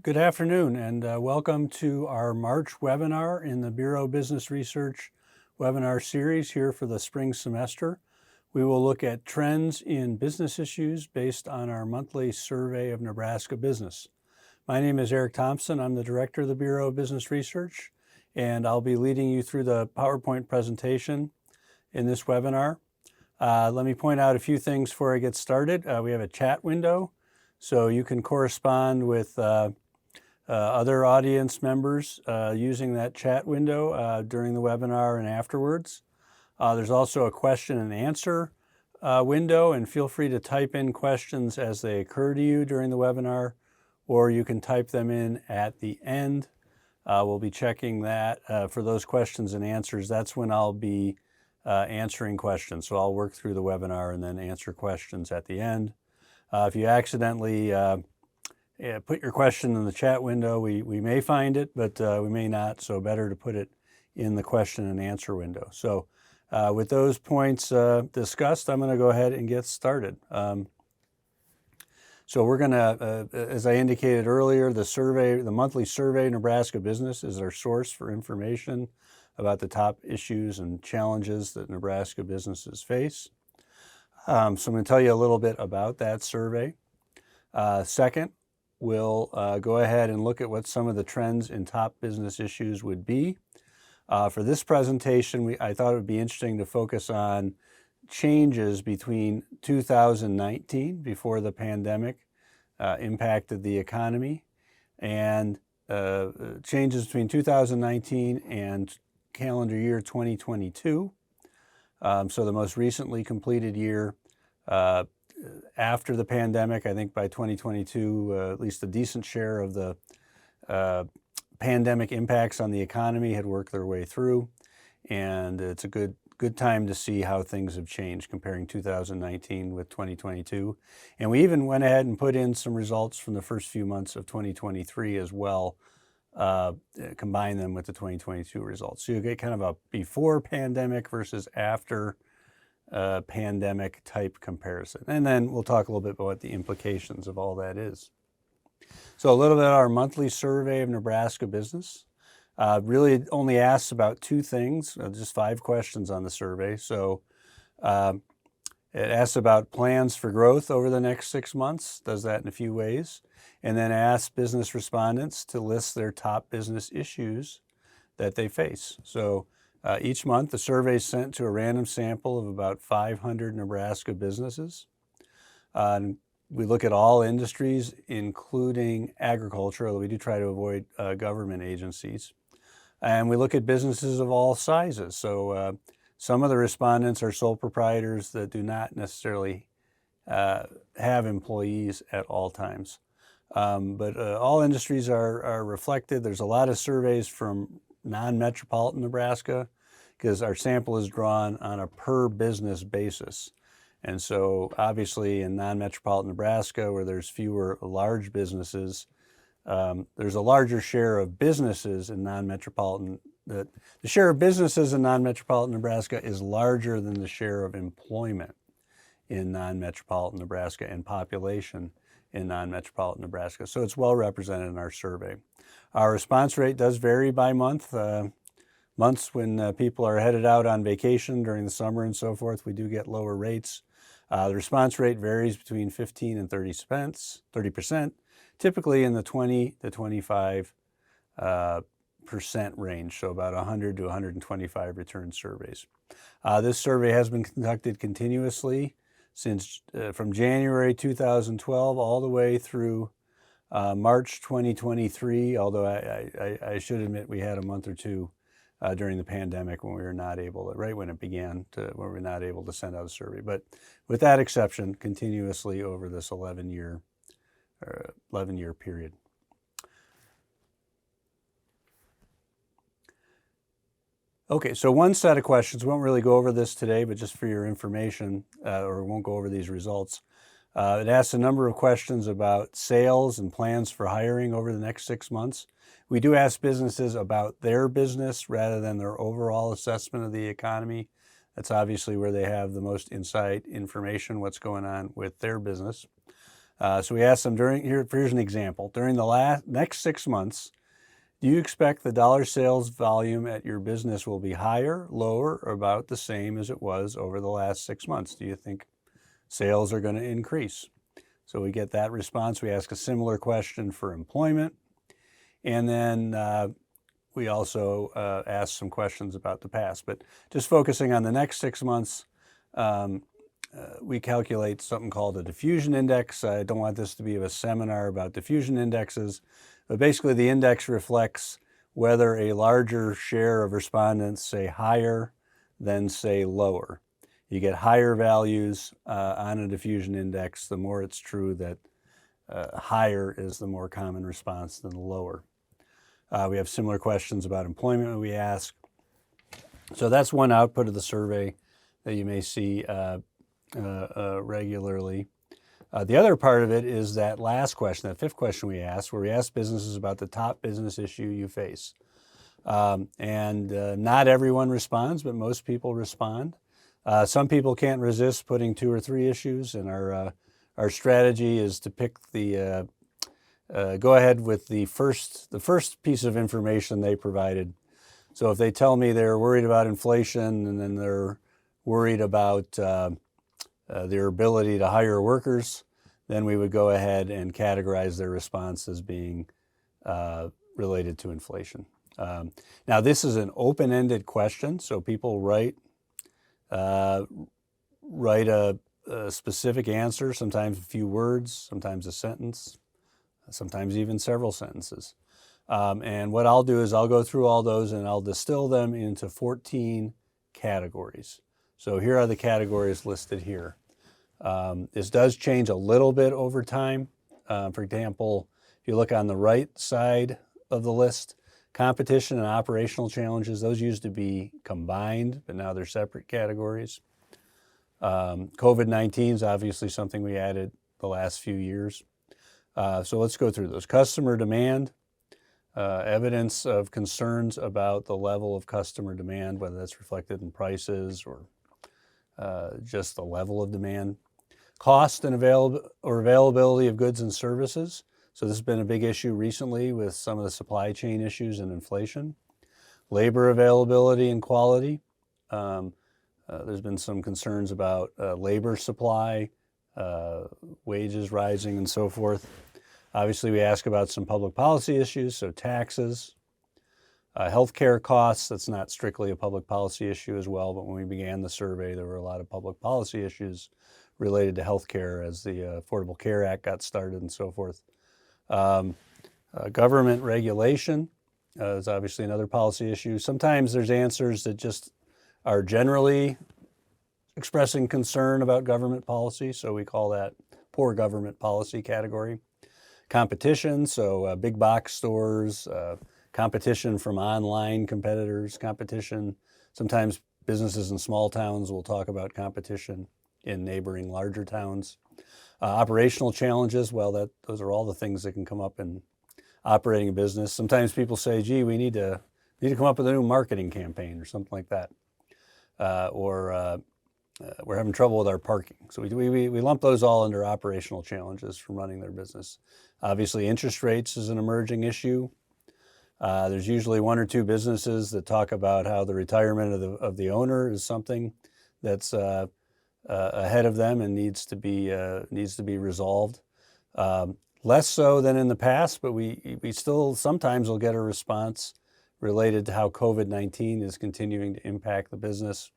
Good afternoon and welcome to our March webinar in the Bureau of Business Research webinar series here for the spring semester. We will look at trends in business issues based on our monthly survey of Nebraska business. My name is Eric Thompson. I'm the director of the Bureau of Business Research, and I'll be leading you through the PowerPoint presentation in this webinar. Let me point out a few things before I get started. We have a chat window, so you can correspond with other audience members using that chat window during the webinar and afterwards. There's also a question and answer window, and feel free to type in questions as they occur to you during the webinar, or you can type them in at the end. We'll be checking that for those questions and answers. That's when I'll be answering questions. So I'll work through the webinar and then answer questions at the end. If you accidentally put your question in the chat window, we may find it, but we may not, so better to put it in the question and answer window. So with those points discussed, I'm going to go ahead and get started. So we're going to, as I indicated earlier, the monthly survey Nebraska Business is our source for information about the top issues and challenges that Nebraska businesses face. So I'm going to tell you a little bit about that survey. Second, we'll go ahead and look at what some of the trends in top business issues would be. For this presentation, I thought it would be interesting to focus on changes between 2019, before the pandemic impacted the economy, and changes between 2019 and calendar year 2022. So the most recently completed year after the pandemic. I think by 2022, at least a decent share of the pandemic impacts on the economy had worked their way through, and it's a good time to see how things have changed comparing 2019 with 2022. And we even went ahead and put in some results from the first few months of 2023 as well, combine them with the 2022 results. So you get kind of a before pandemic versus after pandemic type comparison. And then we'll talk a little bit about what the implications of all that is. So a little bit of our monthly survey of Nebraska business. Really only asks about two things, just 5 questions on the survey. So it asks about plans for growth over the next 6 months, does that in a few ways, and then asks business respondents to list their top business issues that they face. So each month, the survey is sent to a random sample of about 500 Nebraska businesses. We look at all industries, including agriculture, although we do try to avoid government agencies. And we look at businesses of all sizes. So some of the respondents are sole proprietors that do not necessarily have employees at all times. But all industries are reflected. There's a lot of surveys from non-metropolitan Nebraska, because our sample is drawn on a per business basis. And so obviously in non-metropolitan Nebraska, where there's fewer large businesses, there's a larger share of businesses in non-metropolitan. The share of businesses in non-metropolitan Nebraska is larger than the share of employment in non-metropolitan Nebraska and population in non-metropolitan Nebraska. So it's well represented in our survey. Our response rate does vary by month. Months when people are headed out on vacation during the summer and so forth, we do get lower rates. The response rate varies between 15 and 30%, typically in the 20 to 25% range, so about 100 to 125 return surveys. This survey has been conducted continuously since from January 2012 all the way through March 2023, although I should admit we had a month or two during the pandemic when we were not able to, right when it began, when we were not able to send out a survey. But with that exception, continuously over this 11-year period. Okay, so one set of questions, we won't really go over this today, but just for your information, or we won't go over these results. It asks a number of questions about sales and plans for hiring over the next 6 months. We do ask businesses about their business rather than their overall assessment of the economy. That's obviously where they have the most inside information, what's going on with their business. So we asked them here's an example. During the next 6 months, do you expect the dollar sales volume at your business will be higher, lower, or about the same as it was over the last 6 months? Do you think sales are going to increase? So we get that response. We ask a similar question for employment. And then we also ask some questions about the past. But just focusing on the next 6 months, we calculate something called a diffusion index. I don't want this to be a seminar about diffusion indexes, but basically the index reflects whether a larger share of respondents say higher than say lower. You get higher values on a diffusion index, the more it's true that higher is the more common response than lower. We have similar questions about employment we ask. So that's one output of the survey that you may see regularly. The other part of it is that last question, that fifth question we asked, where we asked businesses about the top business issue you face. Not everyone responds, but most people respond. Some people can't resist putting 2 or 3 issues, and our strategy is to pick go ahead with the first piece of information they provided. So if they tell me they're worried about inflation and then they're worried about their ability to hire workers, then we would go ahead and categorize their response as being related to inflation. Now this is an open-ended question, so people write a specific answer, sometimes a few words, sometimes a sentence, sometimes even several sentences. And what I'll do is I'll go through all those and I'll distill them into 14 categories. So here are the categories listed here. This does change a little bit over time. For example, if you look on the right side of the list, competition and operational challenges, those used to be combined, but now they're separate categories. COVID-19 is obviously something we added the last few years. So let's go through those. Customer demand, evidence of concerns about the level of customer demand, whether that's reflected in prices or just the level of demand. Cost and availability of goods and services. So this has been a big issue recently with some of the supply chain issues and inflation. Labor availability and quality. There's been some concerns about labor supply, wages rising and so forth. Obviously, we ask about some public policy issues, so taxes. Healthcare costs, that's not strictly a public policy issue as well, but when we began the survey, there were a lot of public policy issues related to healthcare as the Affordable Care Act got started and so forth. Government regulation is obviously another policy issue. Sometimes there's answers that just are generally expressing concern about government policy, so we call that poor government policy category. Competition, so big box stores, competition from online competitors, competition. Sometimes businesses in small towns will talk about competition in neighboring larger towns. Operational challenges, well, those are all the things that can come up in operating a business. Sometimes people say, gee, we need to come up with a new marketing campaign or something like that. Or we're having trouble with our parking. So we lump those all under operational challenges from running their business. Obviously, interest rates is an emerging issue. There's usually 1 or 2 businesses that talk about how the retirement of the owner is something that's ahead of them and needs to be resolved. Less so than in the past, but we still sometimes will get a response related to how COVID-19 is continuing to impact the business.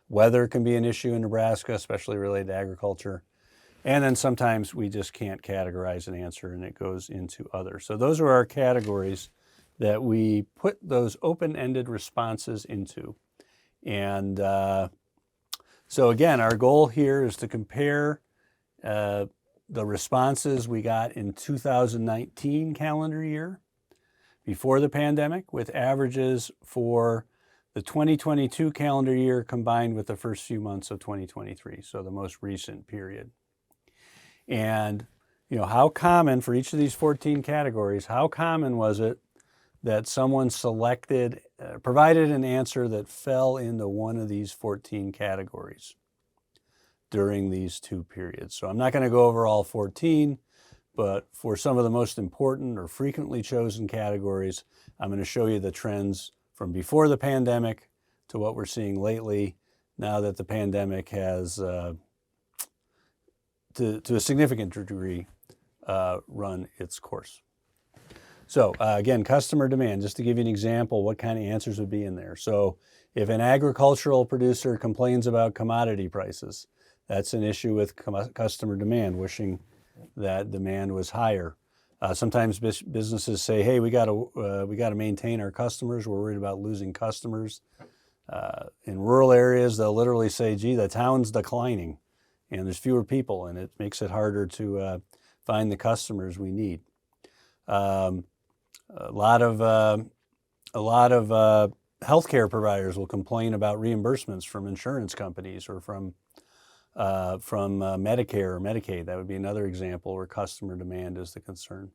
Weather can be an issue in Nebraska, especially related to agriculture. And then sometimes we just can't categorize an answer and it goes into other. So those are our categories that we put those open-ended responses into. And so again, our goal here is to compare the responses we got in 2019 calendar year before the pandemic with averages for the 2022 calendar year combined with the first few months of 2023, so the most recent period. And how common for each of these 14 categories, how common was it that someone provided an answer that fell into one of these 14 categories? during these two periods. So I'm not going to go over all 14, but for some of the most important or frequently chosen categories, I'm going to show you the trends from before the pandemic to what we're seeing lately now that the pandemic has, to a significant degree, run its course. So again, customer demand, just to give you an example, what kind of answers would be in there. So if an agricultural producer complains about commodity prices, that's an issue with customer demand, wishing that demand was higher. Sometimes businesses say, hey, we got to maintain our customers. We're worried about losing customers. In rural areas, they'll literally say, gee, the town's declining and there's fewer people, and it makes it harder to find the customers we need. A lot of healthcare providers will complain about reimbursements from insurance companies or from Medicare or Medicaid. That would be another example where customer demand is the concern.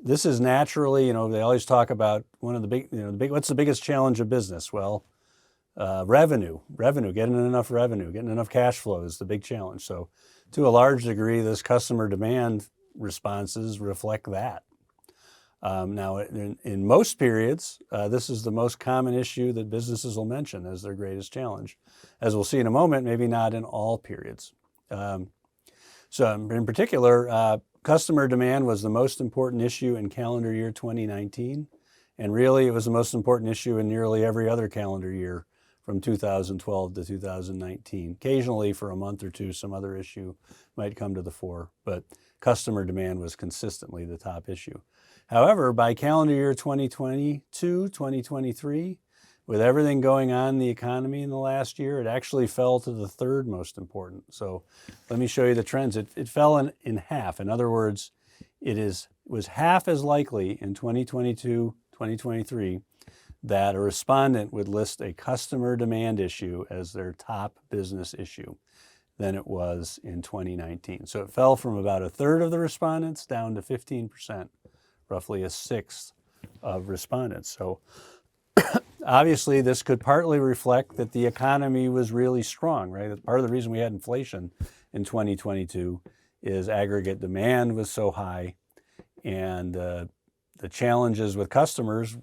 This is naturally, they always talk about one of the what's the biggest challenge of business? Well, revenue, getting enough revenue, getting enough cash flow is the big challenge. So to a large degree, this customer demand responses reflect that. Now, in most periods, this is the most common issue that businesses will mention as their greatest challenge. As we'll see in a moment, maybe not in all periods. So in particular, customer demand was the most important issue in calendar year 2019. And really, it was the most important issue in nearly every other calendar year from 2012 to 2019. Occasionally, for a month or two, some other issue might come to the fore, but customer demand was consistently the top issue. However, by calendar year 2022, 2023, with everything going on in the economy in the last year, it actually fell to the third most important. So let me show you the trends. It fell in half. In other words, it was half as likely in 2022, 2023, that a respondent would list a customer demand issue as their top business issue than it was in 2019. So it fell from about a third of the respondents down to 15%, roughly a sixth of respondents. So obviously this could partly reflect that the economy was really strong, right? Part of the reason we had inflation in 2022 is aggregate demand was so high, and the challenges with customers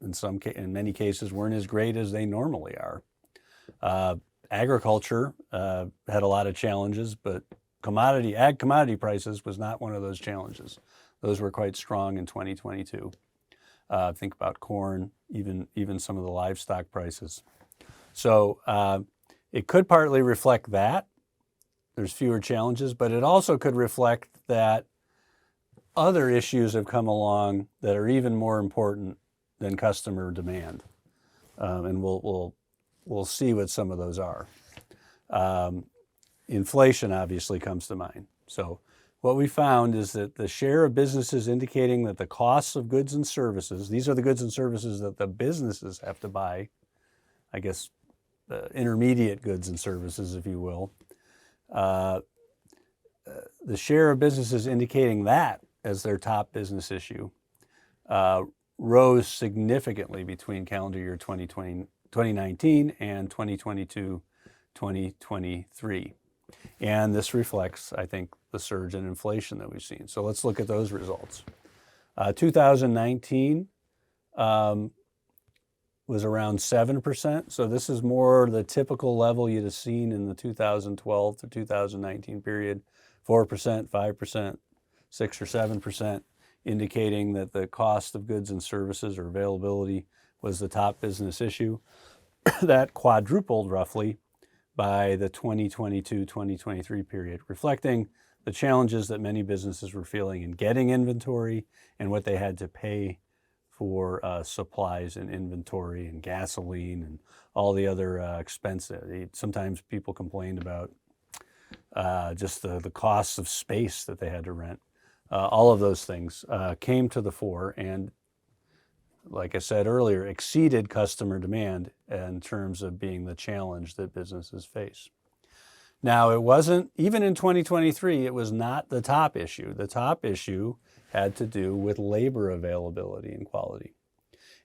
in many cases weren't as great as they normally are. Agriculture had a lot of challenges, but ag commodity prices was not one of those challenges. Those were quite strong in 2022. Think about corn, even some of the livestock prices. So it could partly reflect that. There's fewer challenges, but it also could reflect that other issues have come along that are even more important than customer demand. And we'll see what some of those are. Inflation obviously comes to mind. So what we found is that the share of businesses indicating that the costs of goods and services, these are the goods and services that the businesses have to buy, I guess intermediate goods and services, if you will. The share of businesses indicating that as their top business issue rose significantly between calendar year 2019 and 2022, 2023. And this reflects, I think, the surge in inflation that we've seen. So let's look at those results. 2019 was around 7%. So this is more the typical level you'd have seen in the 2012 to 2019 period, 4%, 5%, 6 or 7%, indicating that the cost of goods and services or availability was the top business issue. That quadrupled roughly by the 2022-2023 period, reflecting the challenges that many businesses were feeling in getting inventory and what they had to pay for supplies and inventory and gasoline and all the other expenses. Sometimes people complained about just the costs of space that they had to rent. All of those things came to the fore and, like I said earlier, exceeded customer demand in terms of being the challenge that businesses face. Now, it wasn't, even in 2023, it was not the top issue. The top issue had to do with labor availability and quality.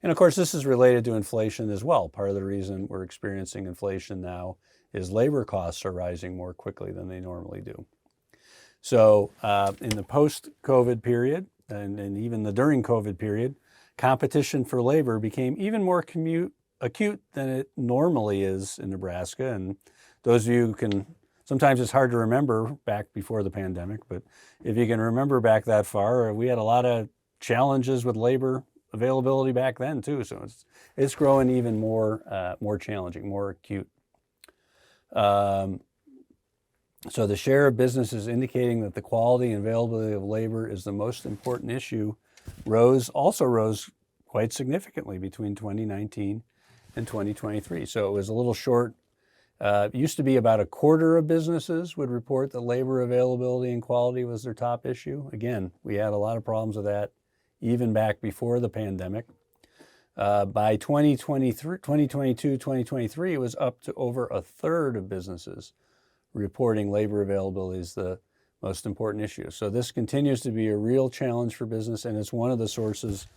And of course, this is related to inflation as well. Part of the reason we're experiencing inflation now is labor costs are rising more quickly than they normally do. So in the post-COVID period and even the during COVID period, competition for labor became even more acute than it normally is in Nebraska. And those of you who can, sometimes it's hard to remember back before the pandemic, but if you can remember back that far, we had a lot of challenges with labor availability back then too. So it's growing even more challenging, more acute. So the share of businesses indicating that the quality and availability of labor is the most important issue also rose quite significantly between 2019 and 2023. So it was a little short. It used to be about a quarter of businesses would report that labor availability and quality was their top issue. Again, we had a lot of problems with that even back before the pandemic. By 2022, 2023, it was up to over a third of businesses reporting labor availability is the most important issue. So this continues to be a real challenge for business, and it's one of the sources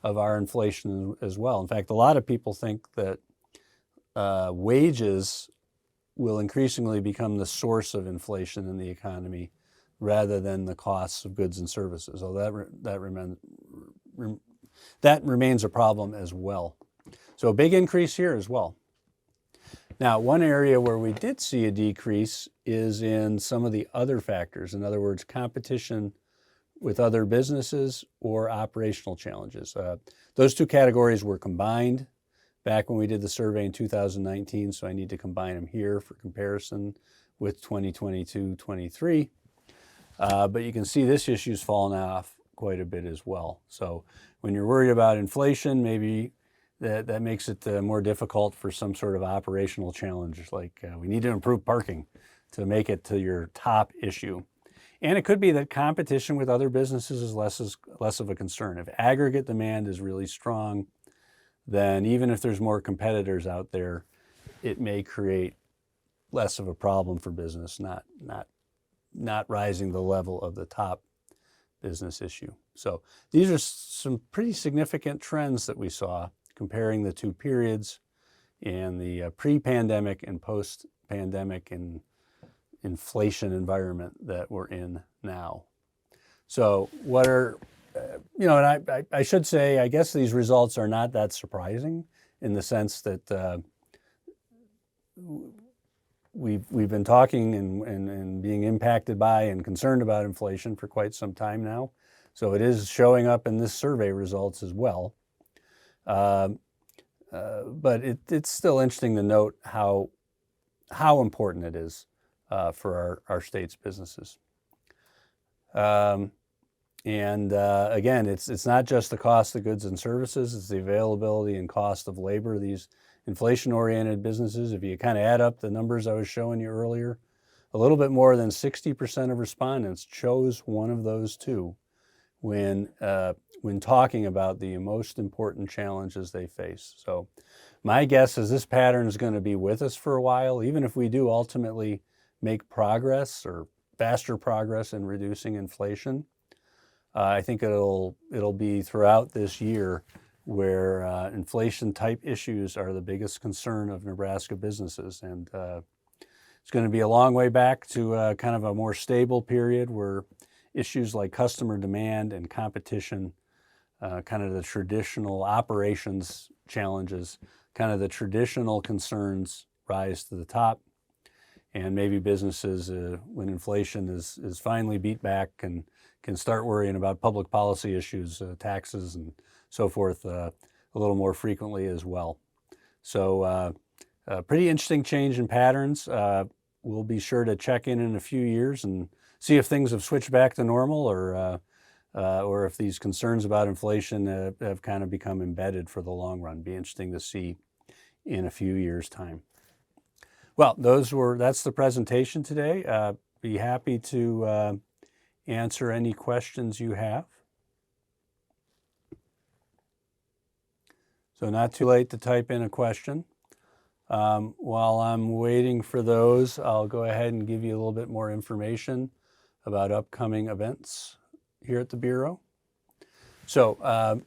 of our inflation as well. In fact, a lot of people think that wages will increasingly become the source of inflation in the economy rather than the costs of goods and services. So that remains a problem as well. So a big increase here as well. Now, one area where we did see a decrease is in some of the other factors. In other words, competition with other businesses or operational challenges. Those two categories were combined back when we did the survey in 2019, so I need to combine them here for comparison with 2022-23. But you can see this issue's fallen off quite a bit as well. So when you're worried about inflation, maybe that makes it more difficult for some sort of operational challenge, like we need to improve parking to make it to your top issue. And it could be that competition with other businesses is less of a concern. If aggregate demand is really strong, then even if there's more competitors out there, it may create less of a problem for business, not rising the level of the top business issue. So these are some pretty significant trends that we saw comparing the two periods in the pre-pandemic and post-pandemic and inflation environment that we're in now. So what are, and I should say, I guess these results are not that surprising in the sense that we've been talking and being impacted by and concerned about inflation for quite some time now. So it is showing up in this survey results as well. But it's still interesting to note how important it is for our state's businesses. Again, it's not just the cost of goods and services, it's the availability and cost of labor. These inflation-oriented businesses, if you kind of add up the numbers I was showing you earlier, a little bit more than 60% of respondents chose one of those two when talking about the most important challenges they face. So my guess is this pattern is going to be with us for a while, even if we do ultimately make progress or faster progress in reducing inflation. I think it'll be throughout this year where inflation type issues are the biggest concern of Nebraska businesses. And it's going to be a long way back to kind of a more stable period where issues like customer demand and competition, kind of the traditional operations challenges, kind of the traditional concerns rise to the top. And maybe businesses, when inflation is finally beat back, and can start worrying about public policy issues, taxes and so forth, a little more frequently as well. So a pretty interesting change in patterns. We'll be sure to check in a few years and see if things have switched back to normal, or if these concerns about inflation have kind of become embedded for the long run. Be interesting to see in a few years' time. Well, that's the presentation today. Be happy to answer any questions you have. So not too late to type in a question. While I'm waiting for those, I'll go ahead and give you a little bit more information about upcoming events here at the Bureau. So our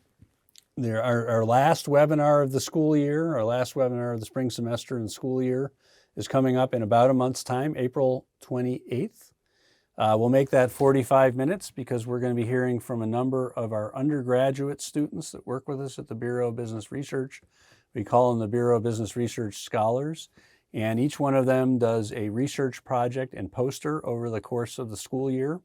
last webinar of the school year, our last webinar of the spring semester and school year is coming up in about a month's time, April 28th. We'll make that 45 minutes because we're going to be hearing from a number of our undergraduate students that work with us at the Bureau of Business Research. We call them the Bureau of Business Research Scholars, and each one of them does a research project and poster over the course of the school year.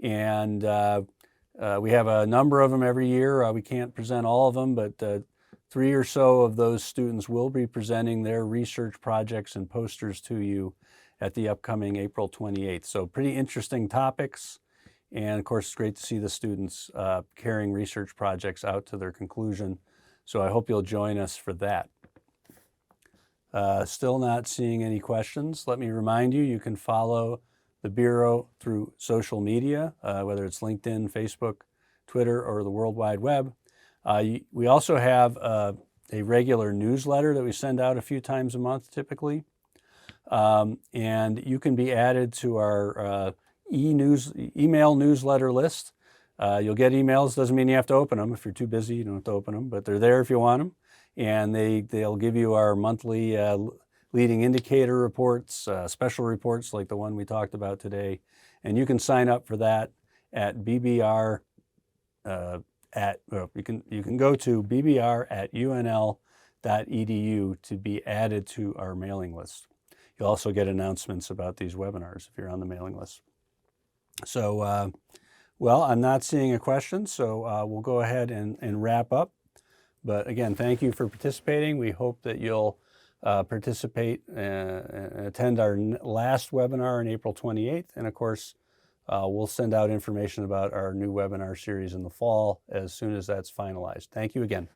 And we have a number of them every year. We can't present all of them, but 3 or so of those students will be presenting their research projects and posters to you at the upcoming April 28th. So pretty interesting topics. And of course, it's great to see the students carrying research projects out to their conclusion. So I hope you'll join us for that. Still not seeing any questions. Let me remind you, you can follow the Bureau through social media, whether it's LinkedIn, Facebook, Twitter, or the World Wide Web. We also have a regular newsletter that we send out a few times a month typically. And you can be added to our email newsletter list. You'll get emails. Doesn't mean you have to open them. If you're too busy, you don't have to open them, but they're there if you want them. And they'll give you our monthly leading indicator reports, special reports like the one we talked about today. And you can sign up for that at BBR. You can go to bbr@unl.edu to be added to our mailing list. You'll also get announcements about these webinars if you're on the mailing list. So, well, I'm not seeing a question, so we'll go ahead and wrap up. But again, thank you for participating. We hope that you'll participate and attend our last webinar on April 28th. And of course, we'll send out information about our new webinar series in the fall as soon as that's finalized. Thank you again.